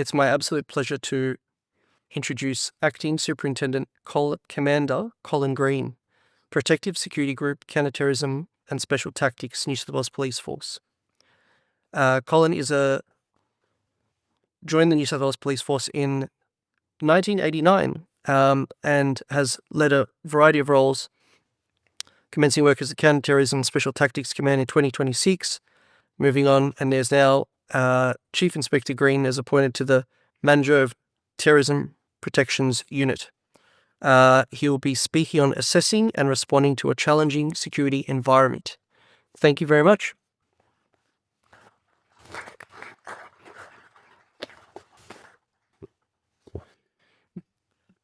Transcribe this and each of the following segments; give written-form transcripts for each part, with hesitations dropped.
It's my absolute pleasure to introduce Acting Superintendent Commander Colin Green, Protective Security Group, Counterterrorism and Special Tactics, New South Wales Police Force. Colin joined the New South Wales Police Force in 1989 and has led a variety of roles, commencing work as a Counterterrorism Special Tactics Command in 2026. Moving on, and there's now Chief Inspector Green is appointed to the Manager of Terrorism Protections Unit. He will be speaking on assessing and responding to a challenging security environment. Thank you very much.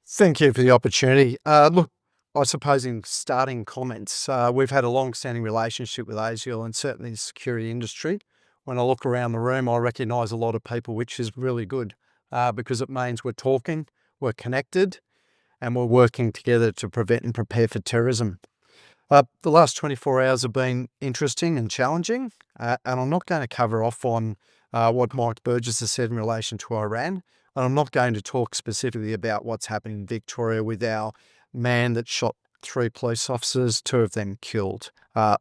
Thank you for the opportunity. Look, I suppose in starting comments, we've had a long-standing relationship with ASIAL and certainly the security industry. When I look around the room, I recognise a lot of people, which is really good because it means we're talking, we're connected, and we're working together to prevent and prepare for terrorism. The last 24 hours have been interesting and challenging, and I'm not going to cover off on what Mike Burgess has said in relation to Iran, and I'm not going to talk specifically about what's happening in Victoria with our man that shot 3 police officers, 2 of them killed.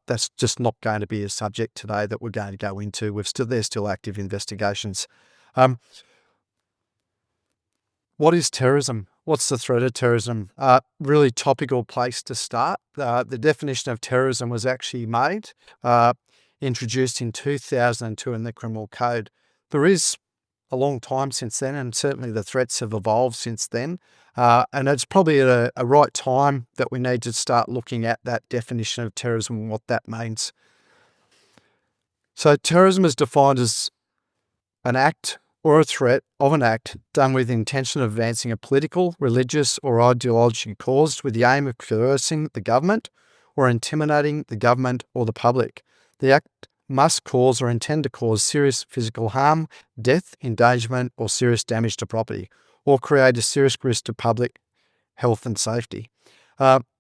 That's just not going to be a subject today that we're going to go into. There's still active investigations. What is terrorism? What's the threat of terrorism? Really topical place to start. The definition of terrorism was actually introduced in 2002 in the Criminal Code. There is a long time since then, and certainly the threats have evolved since then. And it's probably at a right time that we need to start looking at that definition of terrorism and what that means. So terrorism is defined as an act or a threat of an act done with the intention of advancing a political, religious or ideological cause with the aim of coercing the government or intimidating the government or the public. The act must cause or intend to cause serious physical harm, death, endangerment or serious damage to property, or create a serious risk to public health and safety.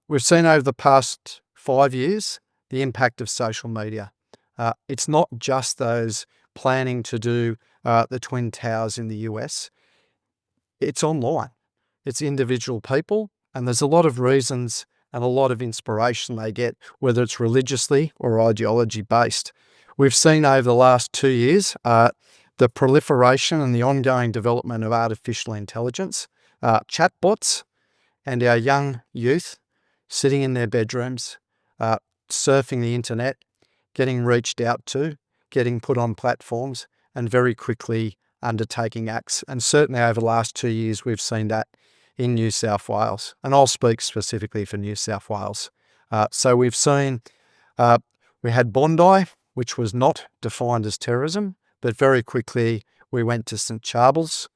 We've seen over the past 5 years the impact of social media. It's not just those planning to do the Twin Towers in the US. It's online. It's individual people, and there's a lot of reasons and a lot of inspiration they get, whether it's religiously or ideology based. We've seen over the last 2 years the proliferation and the ongoing development of artificial intelligence, chatbots, and our young youth sitting in their bedrooms, surfing the internet, getting reached out to, getting put on platforms, and very quickly undertaking acts. And certainly over the last 2 years, we've seen that in New South Wales. And I'll speak specifically for New South Wales. So we've seen, we had Bondi, which was not defined as terrorism, but very quickly we went to St Charles,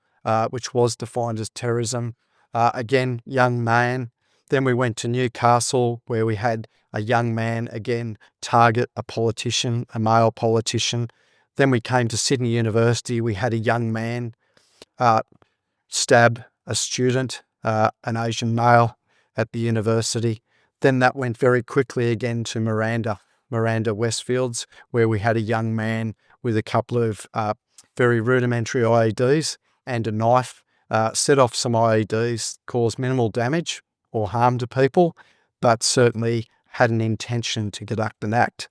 which was defined as terrorism. Again, young man. Then we went to Newcastle, where we had a young man, again, target a politician, a male politician. Then we came to Sydney University. We had a young man stab a student, an Asian male at the university. Then that went very quickly again to Miranda Westfields, where we had a young man with a couple of very rudimentary IEDs and a knife, set off some IEDs, caused minimal damage or harm to people, but certainly had an intention to conduct an act.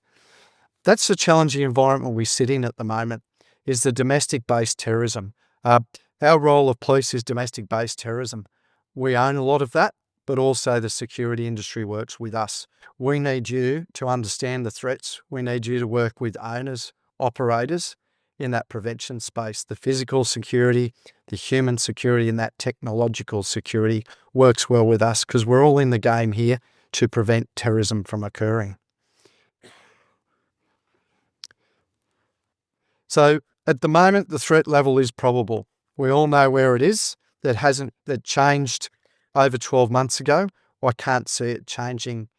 That's the challenging environment we sit in at the moment, is the domestic-based terrorism. Our role of police is domestic-based terrorism. We own a lot of that, but also the security industry works with us. We need you to understand the threats. We need you to work with owners, operators in that prevention space. The physical security, the human security, and that technological security works well with us because we're all in the game here to prevent terrorism from occurring. So at the moment, the threat level is probable. We all know where it is. That changed over 12 months ago. I can't see it changing,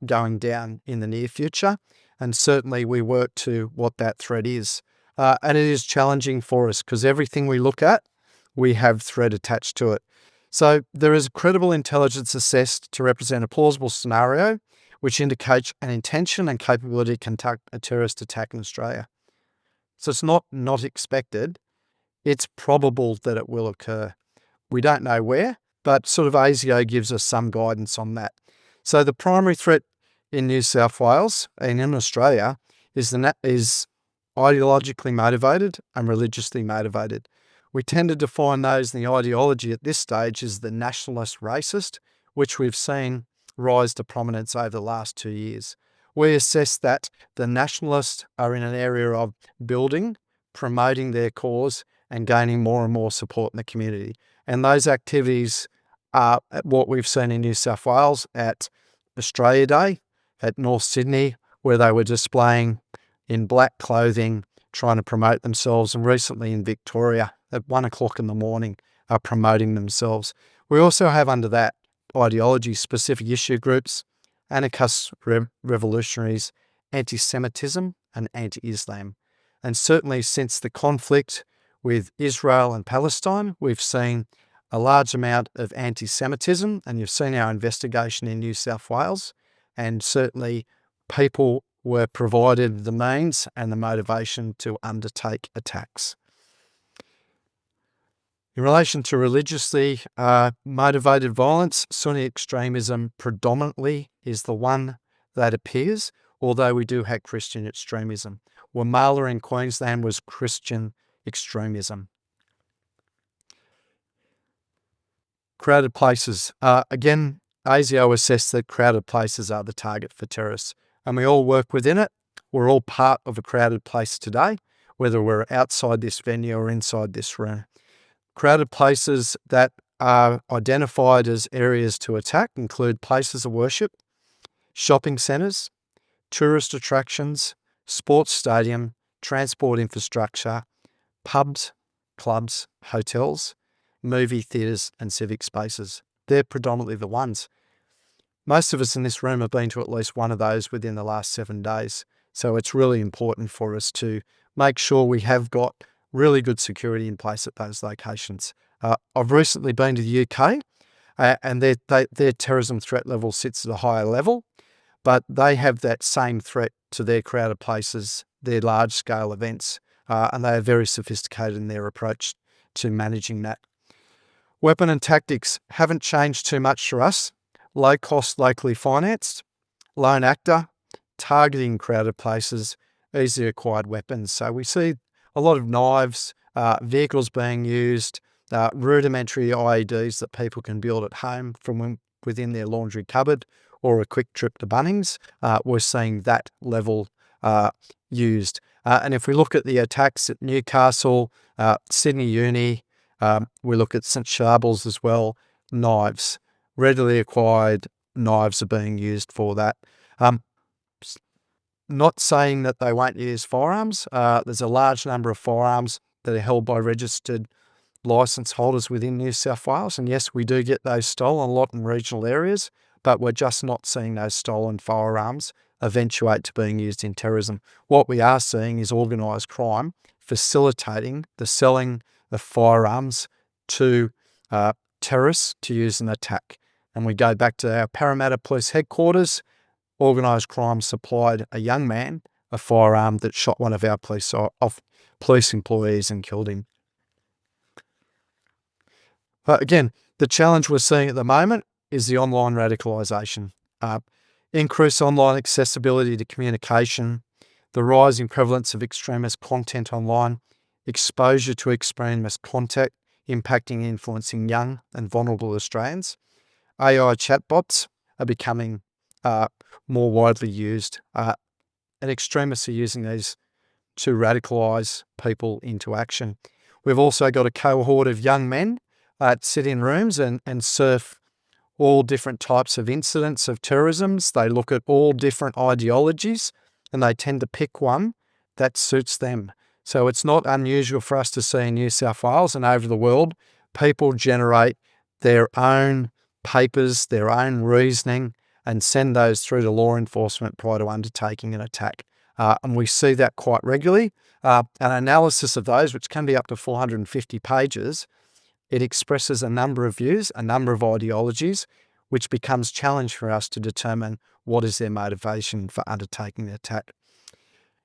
going down in the near future. And certainly we work to what that threat is. And it is challenging for us because everything we look at, we have threat attached to it. So there is credible intelligence assessed to represent a plausible scenario which indicates an intention and capability to conduct a terrorist attack in Australia. So it's not expected. it's probable that it will occur. We don't know where, but sort of ASIO gives us some guidance on that. So the primary threat in New South Wales and in Australia is ideologically motivated and religiously motivated. We tend to define those in the ideology at this stage as the nationalist racist, which we've seen rise to prominence over the last 2 years. We assess that the nationalists are in an area of building, promoting their cause, and gaining more and more support in the community. And those activities are what we've seen in New South Wales at Australia Day, at North Sydney, where they were displaying in black clothing, trying to promote themselves, and recently in Victoria at 1 o'clock in the morning are promoting themselves. We also have under that ideology specific issue groups, anarchist revolutionaries, anti-Semitism and anti-Islam. And certainly since the conflict with Israel and Palestine, we've seen a large amount of anti-Semitism, and you've seen our investigation in New South Wales, and certainly people were provided the means and the motivation to undertake attacks. In relation to religiously motivated violence, Sunni extremism predominantly is the one that appears, although we do have Christian extremism. Woomera in Queensland was Christian extremism. Crowded places. Again, ASIO assessed that crowded places are the target for terrorists, and we all work within it. We're all part of a crowded place today, whether we're outside this venue or inside this room. Crowded places that are identified as areas to attack include places of worship, shopping centres, tourist attractions, sports stadium, transport infrastructure, pubs, clubs, hotels, movie theatres and civic spaces. They're predominantly the ones. Most of us in this room have been to at least one of those within the last 7 days. So it's really important for us to make sure we have got really good security in place at those locations. I've recently been to the UK and their terrorism threat level sits at a higher level, but they have that same threat to their crowded places, their large-scale events, and they are very sophisticated in their approach to managing that. Weapon and tactics haven't changed too much for us. Low cost, locally financed, lone actor, targeting crowded places, easily acquired weapons. So we see a lot of knives, vehicles being used, rudimentary IEDs that people can build at home from within their laundry cupboard or a quick trip to Bunnings. We're seeing that level used. And if we look at the attacks at Newcastle, Sydney Uni, we look at St Sharbles as well, knives. Readily acquired knives are being used for that. Not saying that they won't use firearms. There's a large number of firearms that are held by registered licence holders within New South Wales. And yes, we do get those stolen a lot in regional areas, but we're just not seeing those stolen firearms eventuate to being used in terrorism. What we are seeing is organised crime facilitating the selling of firearms to terrorists to use in attack. And we go back to our Parramatta Police Headquarters. Organised crime supplied a young man a firearm that shot one of our police employees and killed him. But again, the challenge we're seeing at the moment is the online radicalisation. Increased online accessibility to communication, the rising prevalence of extremist content online, exposure to extremist content impacting and influencing young and vulnerable Australians. AI chatbots are becoming more widely used, and extremists are using these to radicalise people into action. We've also got a cohort of young men that sit in rooms and surf all different types of incidents of terrorisms. They look at all different ideologies and they tend to pick one that suits them. So it's not unusual for us to see in New South Wales and over the world, people generate their own papers, their own reasoning, and send those through to law enforcement prior to undertaking an attack. And we see that quite regularly. An analysis of those, which can be up to 450 pages, it expresses a number of views, a number of ideologies, which becomes challenge for us to determine what is their motivation for undertaking the attack.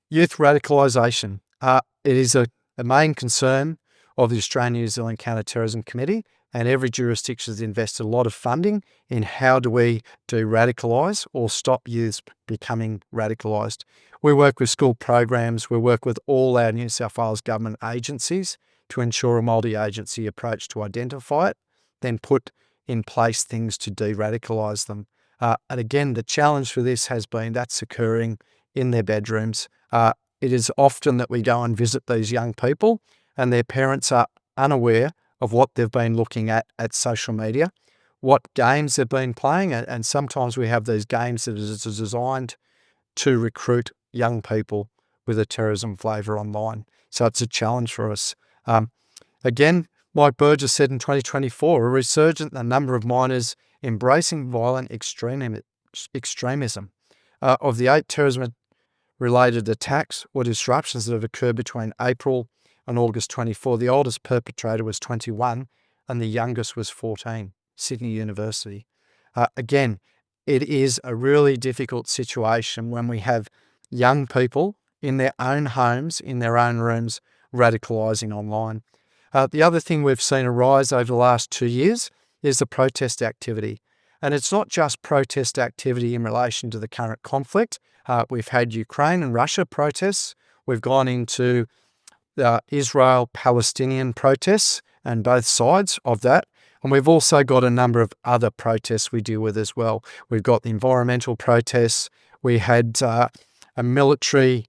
Youth radicalisation. It is a main concern of the Australian New Zealand Counter-Terrorism Committee, and every jurisdiction has invested a lot of funding in how do we de-radicalise or stop youths becoming radicalised. We work with school programs, we work with all our New South Wales government agencies to ensure a multi-agency approach to identify it, then put in place things to de-radicalise them. And again, the challenge for this has been that's occurring in their bedrooms. It is often that we go and visit these young people and their parents are unaware of what they've been looking at social media, what games they've been playing, and sometimes we have these games that are designed to recruit young people with a terrorism flavour online. So it's a challenge for us. Again, Mike Burgess said in 2024, a resurgence in the number of minors embracing violent extremism. Of the 8 terrorism-related attacks or disruptions that have occurred between April and August 24, the oldest perpetrator was 21 and the youngest was 14, Sydney University. Again, it is a really difficult situation when we have young people in their own homes, in their own rooms, radicalising online. The other thing we've seen arise over the last 2 years is the protest activity. And it's not just protest activity in relation to the current conflict. We've had Ukraine and Russia protests. We've gone into Israel-Palestinian protests and both sides of that. And we've also got a number of other protests we deal with as well. We've got the environmental protests. We had a military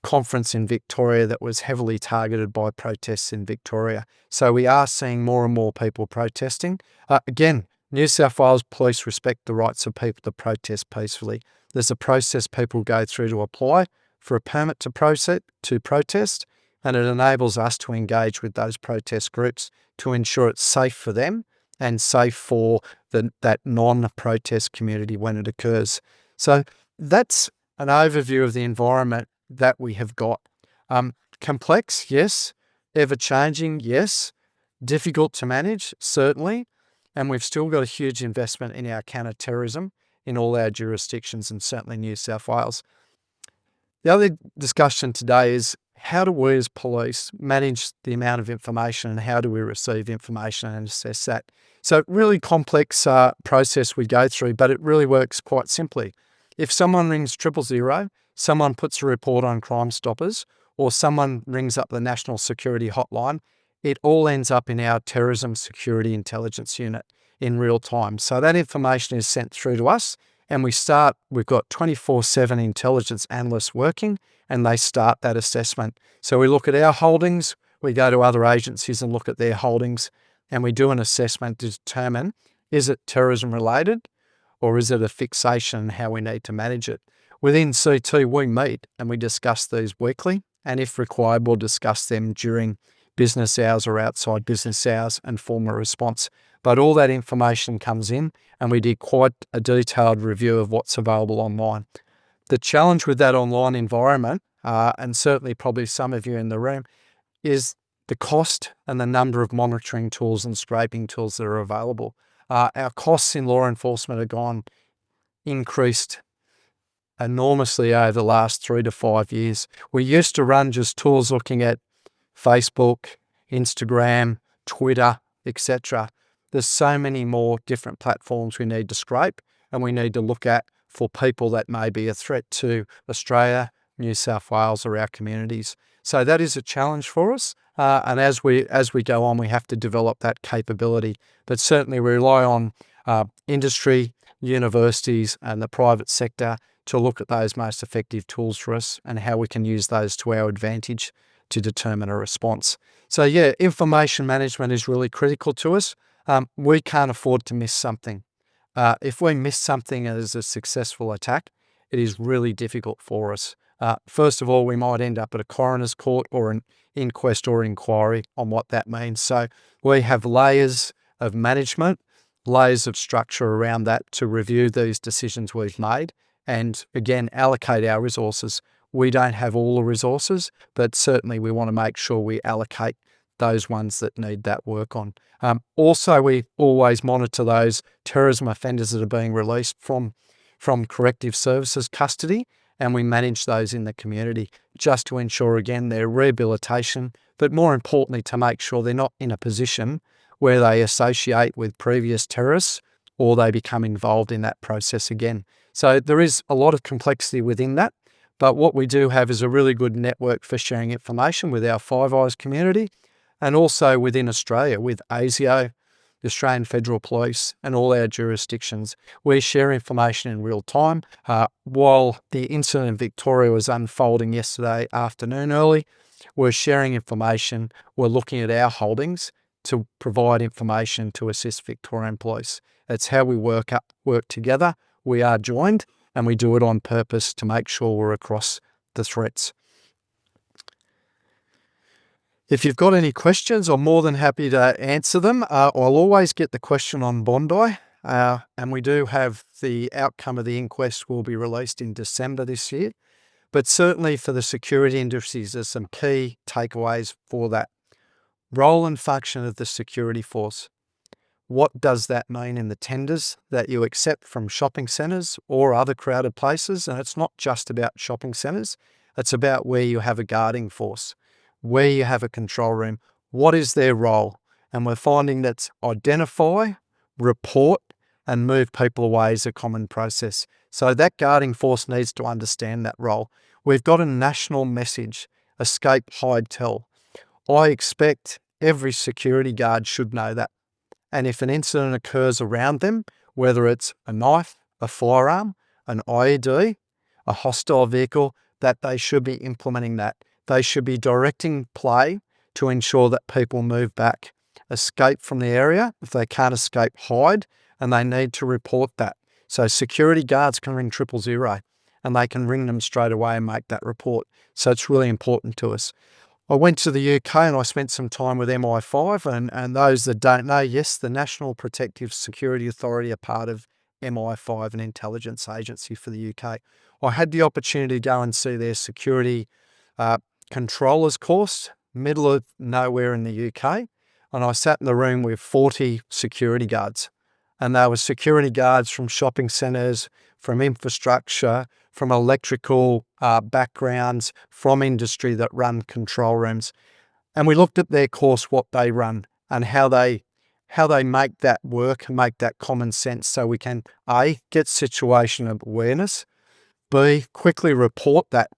conference in Victoria that was heavily targeted by protests in Victoria. So we are seeing more and more people protesting. Again, New South Wales Police respect the rights of people to protest peacefully. There's a process people go through to apply for a permit to protest, and it enables us to engage with those protest groups to ensure it's safe for them and safe for that non-protest community when it occurs. So that's an overview of the environment that we have got. Complex, yes. Ever-changing, yes. Difficult to manage, certainly. And we've still got a huge investment in our counter-terrorism in all our jurisdictions and certainly New South Wales. The other discussion today is how do we as police manage the amount of information and how do we receive information and assess that? So really complex process we go through, but it really works quite simply. If someone rings 000, someone puts a report on Crime Stoppers, or someone rings up the National Security Hotline, it all ends up in our Terrorism Security Intelligence Unit in real time. So that information is sent through to us and we've got 24/7 intelligence analysts working and they start that assessment. So we look at our holdings, we go to other agencies and look at their holdings and we do an assessment to determine, is it terrorism related or is it a fixation and how we need to manage it? Within C2, we meet and we discuss these weekly, and if required, we'll discuss them during business hours or outside business hours and form a response. But all that information comes in and we did quite a detailed review of what's available online. The challenge with that online environment, and certainly probably some of you in the room, is the cost and the number of monitoring tools and scraping tools that are available. Our costs in law enforcement have increased enormously over the last 3 to 5 years. We used to run just tools looking at Facebook, Instagram, Twitter, etc. There's so many more different platforms we need to scrape and we need to look at for people that may be a threat to Australia, New South Wales or our communities. So that is a challenge for us. And as we go on, we have to develop that capability. But certainly we rely on industry, universities and the private sector to look at those most effective tools for us and how we can use those to our advantage to determine a response. So yeah, information management is really critical to us. We can't afford to miss something. If we miss something as a successful attack, it is really difficult for us. First of all, we might end up at a coroner's court or an inquest or inquiry on what that means. So we have layers of management, layers of structure around that to review these decisions we've made and again, allocate our resources. We don't have all the resources, but certainly we want to make sure we allocate those ones that need that work on. Also, we always monitor those terrorism offenders that are being released from corrective services custody and we manage those in the community just to ensure, again, their rehabilitation, but more importantly, to make sure they're not in a position where they associate with previous terrorists or they become involved in that process again. So there is a lot of complexity within that, but what we do have is a really good network for sharing information with our Five Eyes community, and also within Australia with ASIO, the Australian Federal Police, and all our jurisdictions. We share information in real time. While the incident in Victoria was unfolding yesterday afternoon early, we're sharing information. We're looking at our holdings to provide information to assist Victorian Police. It's how we work together. We are joined, and we do it on purpose to make sure we're across the threats. If you've got any questions, I'm more than happy to answer them. I'll always get the question on Bondi, and we do have the outcome of the inquest will be released in December this year. But certainly for the security industries, there's some key takeaways for that. Role and function of the security force. What does that mean in the tenders that you accept from shopping centres or other crowded places? And it's not just about shopping centres. It's about where you have a guarding force, where you have a control room. What is their role? And we're finding that identify, report, and move people away is a common process. So that guarding force needs to understand that role. We've got a national message, escape, hide, tell. I expect every security guard should know that. And if an incident occurs around them, whether it's a knife, a firearm, an IED, a hostile vehicle, that they should be implementing that. They should be directing play to ensure that people move back, escape from the area. If they can't escape, hide, and they need to report that. So security guards can ring 000 and they can ring them straight away and make that report. So it's really important to us. I went to the UK and I spent some time with MI5, and those that don't know, yes, the National Protective Security Authority are part of MI5, an intelligence agency for the UK. I had the opportunity to go and see their security controllers course, middle of nowhere in the UK, and I sat in the room with 40 security guards. And they were security guards from shopping centres, from infrastructure, from electrical backgrounds, from industry that run control rooms. And we looked at their course, what they run, and how they make that work and make that common sense so we can A, get situational awareness, B, quickly report that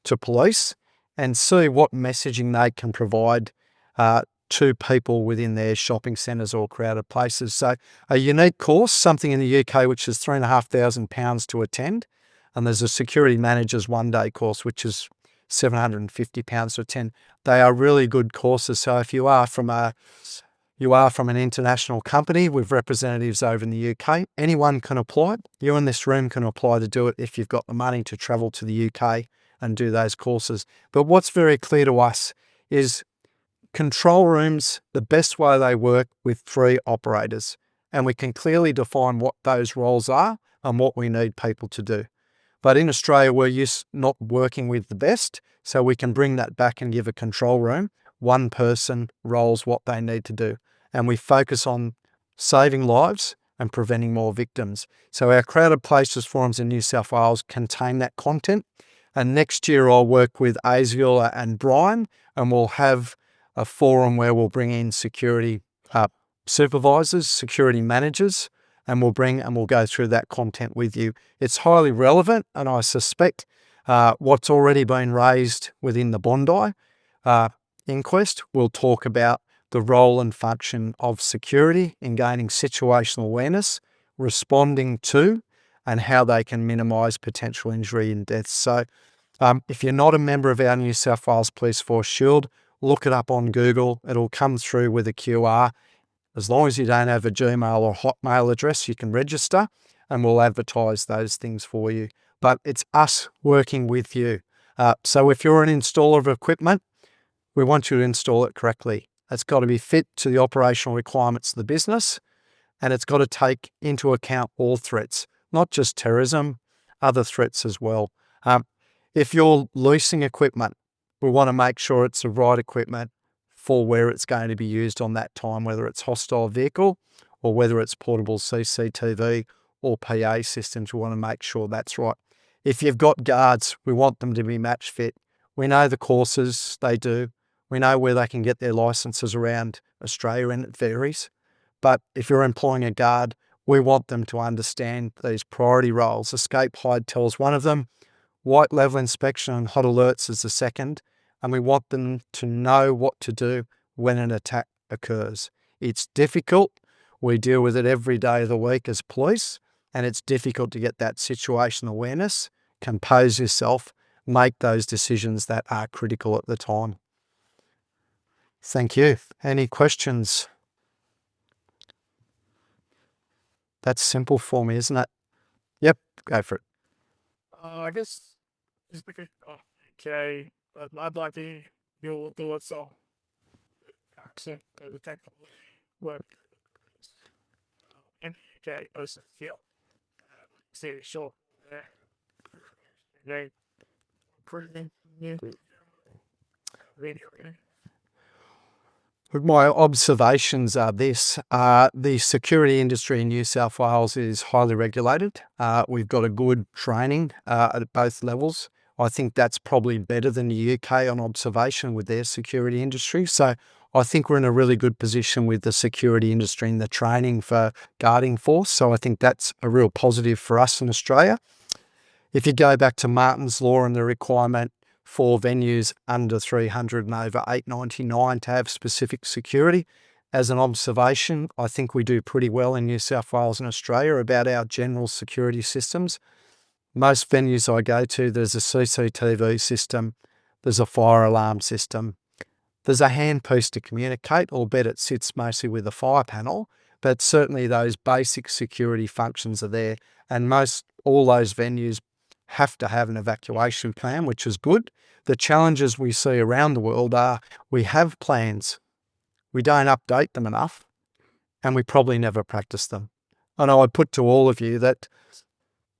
to police, and C, what messaging they can provide to people within their shopping centres or crowded places. So a unique course, something in the UK which is £3,500 to attend, and there's a security manager's one-day course which is £750 to attend. They are really good courses. So if you are from an international company with representatives over in the UK, anyone can apply. You in this room can apply to do it if you've got the money to travel to the UK and do those courses. But what's very clear to us is control rooms, the best way they work with 3 operators, and we can clearly define what those roles are and what we need people to do. But in Australia, we're used not working with the best, so we can bring that back and give a control room, one person roles what they need to do. And we focus on saving lives and preventing more victims. So our Crowded Places forums in New South Wales contain that content. And next year I'll work with Aziel and Brian, and we'll have a forum where we'll bring in security supervisors, security managers, and we'll go through that content with you. It's highly relevant, and I suspect what's already been raised within the Bondi inquest will talk about the role and function of security in gaining situational awareness, responding to, and how they can minimise potential injury and death. So if you're not a member of our New South Wales Police Force Shield, look it up on Google. It'll come through with a QR. As long as you don't have a Gmail or Hotmail address, you can register and we'll advertise those things for you. But it's us working with you. So if you're an installer of equipment, we want you to install it correctly. It's got to be fit to the operational requirements of the business, and it's got to take into account all threats, not just terrorism, other threats as well. If you're leasing equipment, we want to make sure it's the right equipment for where it's going to be used on that time, whether it's hostile vehicle or whether it's portable CCTV or PA systems. We want to make sure that's right. If you've got guards, we want them to be match fit. We know the courses they do. We know where they can get their licenses around Australia, and it varies. But if you're employing a guard, we want them to understand these priority roles. Escape hide tells one of them, white level inspection and hot alerts is the second, and we want them to know what to do when an attack occurs. It's difficult. We deal with it every day of the week as police, and it's difficult to get that situational awareness, compose yourself, make those decisions that are critical at the time. Thank you. Any questions? That's simple for me, isn't it? Yep, go for it. I guess just because okay, but I'd like to do it so accent the technical work and okay, also feel say the show they pretty new video. My observations are this. The security industry in New South Wales is highly regulated. We've got a good training at both levels. I think that's probably better than the UK on observation with their security industry. So I think we're in a really good position with the security industry and the training for guarding force. So I think that's a real positive for us in Australia. If you go back to Martin's Law and the requirement for venues under 300 and over 899 to have specific security, as an observation, I think we do pretty well in New South Wales and Australia about our general security systems. Most venues I go to, there's a CCTV system, there's a fire alarm system, there's a handpiece to communicate, albeit it sits mostly with a fire panel, but certainly those basic security functions are there, and all those venues have to have an evacuation plan, which is good. The challenges we see around the world are we have plans, we don't update them enough, and we probably never practice them. And I would put to all of you that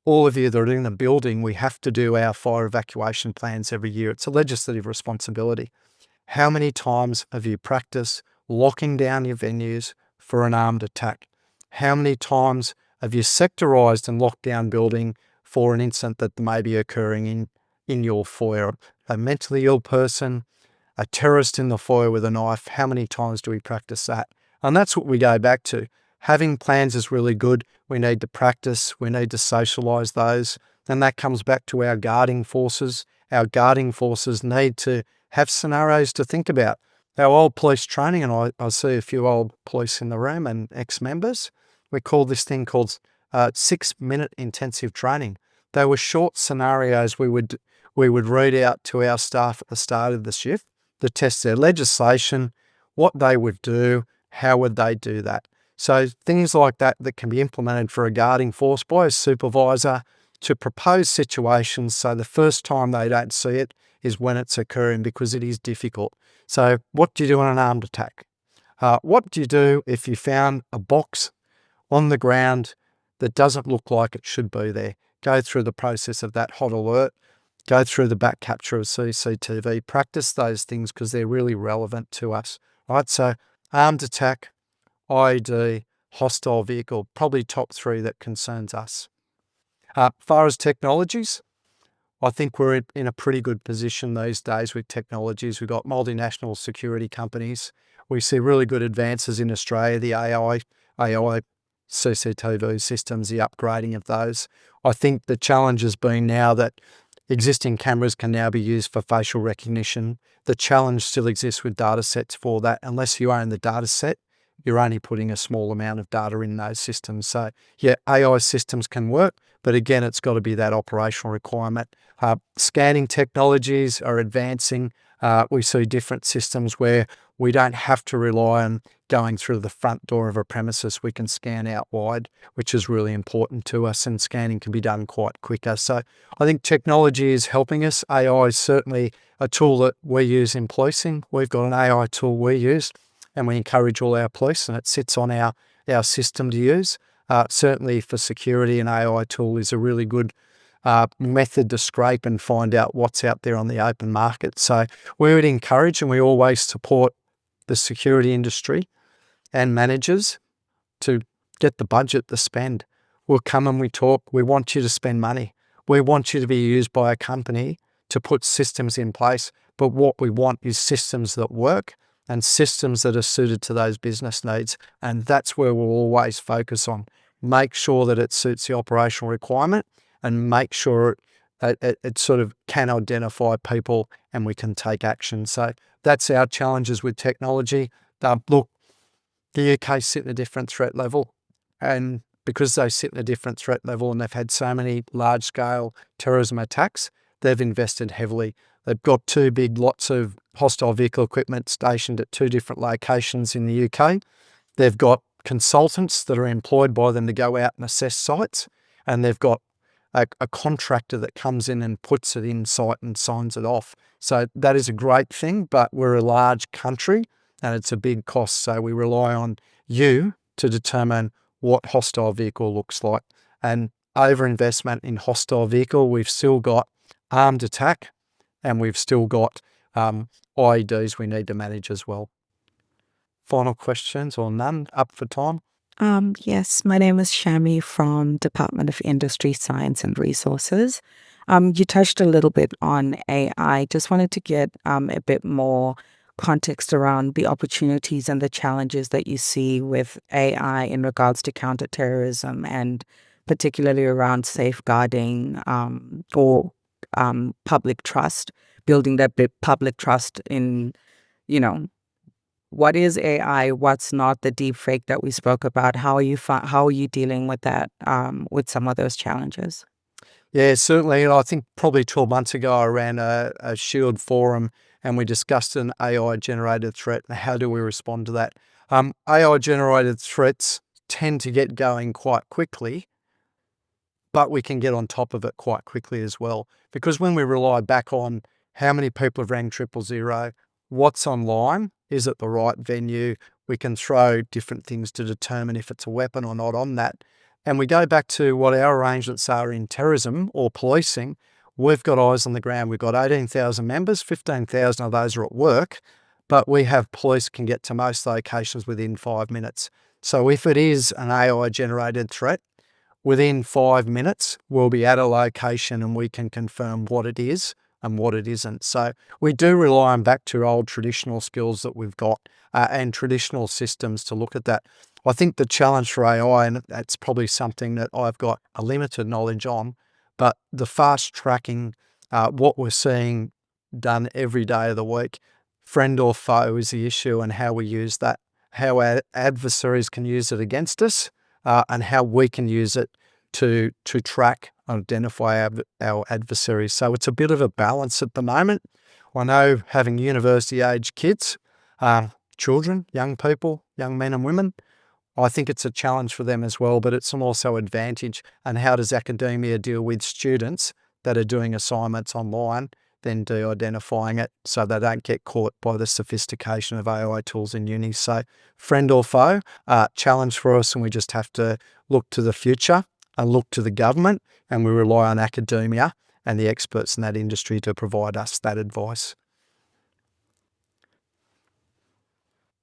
are in the building, we have to do our fire evacuation plans every year. It's a legislative responsibility. How many times have you practiced locking down your venues for an armed attack? How many times have you sectorised and locked down building for an incident that may be occurring in your foyer? A mentally ill person, a terrorist in the foyer with a knife, how many times do we practice that? And that's what we go back to. Having plans is really good. We need to practice, we need to socialise those. Then that comes back to our guarding forces. Our guarding forces need to have scenarios to think about. Our old police training, and I see a few old police in the room and ex-members, we call this thing called 6-minute intensive training. They were short scenarios we would read out to our staff at the start of the shift to test their legislation, what they would do, how would they do that. So things like that can be implemented for a guarding force by a supervisor to propose situations so the first time they don't see it is when it's occurring, because it is difficult. So what do you do in an armed attack? What do you do if you found a box on the ground that doesn't look like it should be there? Go through the process of that hot alert, go through the back capture of CCTV, practice those things because they're really relevant to us, right? So armed attack, IED, hostile vehicle, probably top 3 that concerns us. Far as technologies, I think we're in a pretty good position these days with technologies. We've got multinational security companies. We see really good advances in Australia, the AI CCTV systems, the upgrading of those. I think the challenge has been now that existing cameras can now be used for facial recognition. The challenge still exists with data sets for that. Unless you own the data set, you're only putting a small amount of data in those systems. So yeah, AI systems can work, but again, it's got to be that operational requirement. Scanning technologies are advancing. We see different systems where we don't have to rely on going through the front door of a premises. We can scan out wide, which is really important to us, and scanning can be done quite quicker. So I think technology is helping us. AI is certainly a tool that we use in policing. We've got an AI tool we use, and we encourage all our police, and it sits on our system to use. Certainly for security, an AI tool is a really good method to scrape and find out what's out there on the open market. So we would encourage, and we always support the security industry and managers to get the budget to spend. We'll come and we talk. We want you to spend money. We want you to be used by a company to put systems in place, but what we want is systems that work and systems that are suited to those business needs. And that's where we'll always focus on. Make sure that it suits the operational requirement and make sure it sort of can identify people and we can take action. So that's our challenges with technology. Look, the UK sit in a different threat level, and because they sit in a different threat level and they've had so many large-scale terrorism attacks, they've invested heavily. They've got 2 big lots of hostile vehicle equipment stationed at 2 different locations in the UK. They've got consultants that are employed by them to go out and assess sites, and they've got a contractor that comes in and puts it in site and signs it off. So that is a great thing, but we're a large country and it's a big cost. So we rely on you to determine what hostile vehicle looks like. And overinvestment in hostile vehicle, we've still got armed attack and we've still got IEDs we need to manage as well. Final questions or none? Up for time? Yes, my name is Shami from Department of Industry, Science and Resources. You touched a little bit on AI. Just wanted to get a bit more context around the opportunities and the challenges that you see with AI in regards to counterterrorism and particularly around safeguarding or public trust, building that public trust in, what is AI? What's not the deep fake that we spoke about? How are you dealing with that, with some of those challenges? Yeah, certainly. I think probably 12 months ago, I ran a Shield forum and we discussed an AI-generated threat and how do we respond to that. AI-generated threats tend to get going quite quickly, but we can get on top of it quite quickly as well. Because when we rely back on how many people have rang 000, what's online, is it the right venue, we can throw different things to determine if it's a weapon or not on that. And we go back to what our arrangements are in terrorism or policing. We've got eyes on the ground. We've got 18,000 members, 15,000 of those are at work, but we have police can get to most locations within 5 minutes. So if it is an AI-generated threat, within 5 minutes, we'll be at a location and we can confirm what it is and what it isn't. So we do rely on back to old traditional skills that we've got and traditional systems to look at that. I think the challenge for AI, and that's probably something that I've got a limited knowledge on, but the fast tracking, what we're seeing done every day of the week, friend or foe is the issue, and how we use that, how our adversaries can use it against us, and how we can use it to track and identify our adversaries. So it's a bit of a balance at the moment. I know having university-age kids, children, young people, young men and women, I think it's a challenge for them as well, but it's also an advantage. And how does academia deal with students that are doing assignments online, then de-identifying it so they don't get caught by the sophistication of AI tools in uni? So friend or foe, challenge for us, and we just have to look to the future and look to the government, and we rely on academia and the experts in that industry to provide us that advice.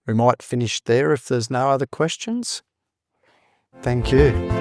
We might finish there if there's no other questions. Thank you.